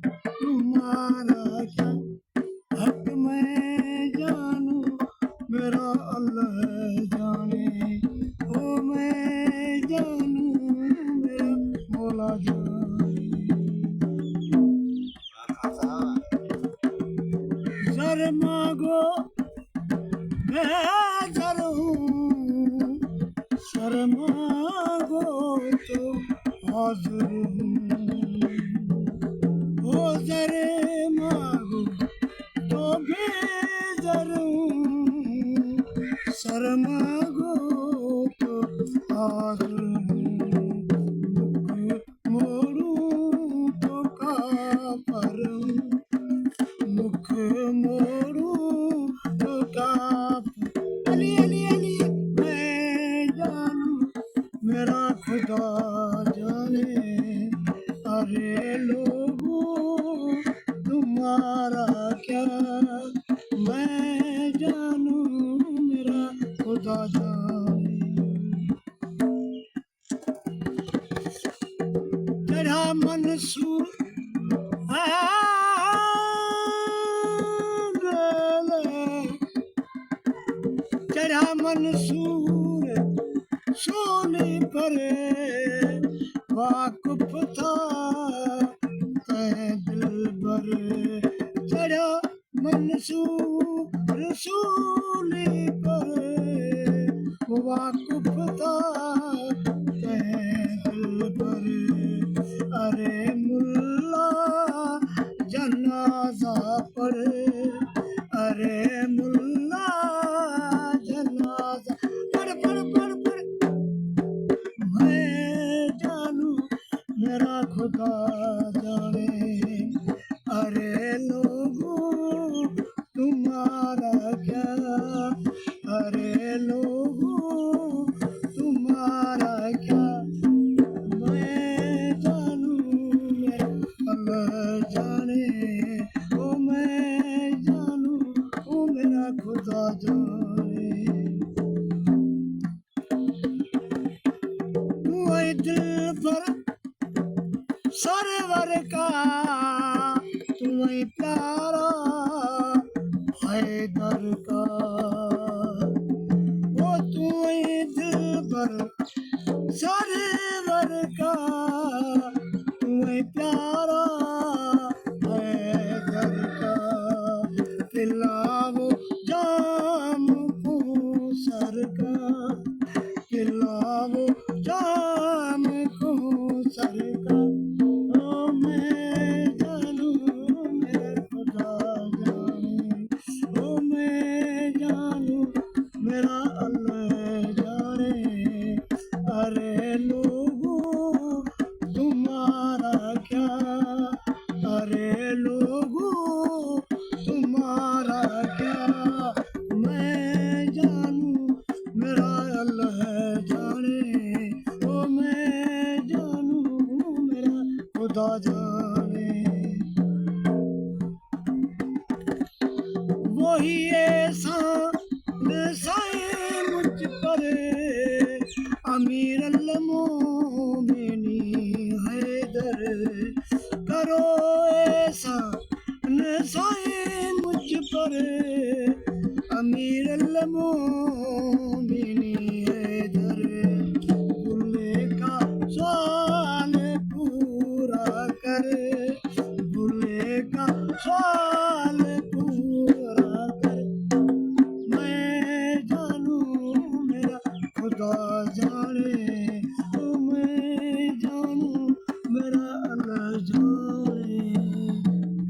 तुम्हारा क्या हक मैं जानू मेरा अल्लाह जाने ओ मैं जानू मेरा मौला जाने सर मांगो मैं सर हूँ सर मांगो तो हाजिर हूँ ओ सर मांगो तो बेजर हूँ सर मांगो तो हाजिर हूँ मुख मोड़ूं तो काफर हूँ मुख मोड़ूं तो काफर अली अली अली मैं जानू मेरा खुदा जाने अरे लोगों तुम्हारा क्या मैं जानू मेरा खुदा जाने तेरा मंसूर तेरा मंसूर सोने पर वाकुफ था दिल भर तेरा मंसूर सोने पर वाकुफ था दिल भर अरे मुल्ला जनाजा पढ़ अरे मुल्ला जनाजा पढ़ पढ़ पढ़ पढ़ मैं जानू मेरा खुदा जाने अरे लोगों तुम्हारा क्या अरे लोगों तुम्हारा क्या मैं जानू मेरा अल्लाह जाने ओ मैं जानू ओ मेरा खुदा जाने तू है दिल पर सरवर का तू है प्यारा हैदर का ओ तू है दिल पर सरवर का तू है प्यारा हैदर का पिलाओ जाम को सर का पिलाओ जाम को सर का ओ मैं जानू मेरा खुदा जाने ओ मैं जानू मेरा अल्लाह जाने अरे लोगों तुम्हारा क्या अरे लोगों तुम्हारा क्या मैं जानू मेरा अल्लाह जाने ओ मैं जानू मेरा खुदा जाने वही एहसान साए मुझ पर अमीर मोमिनी हैदर करो ऐसा साए मुझ पर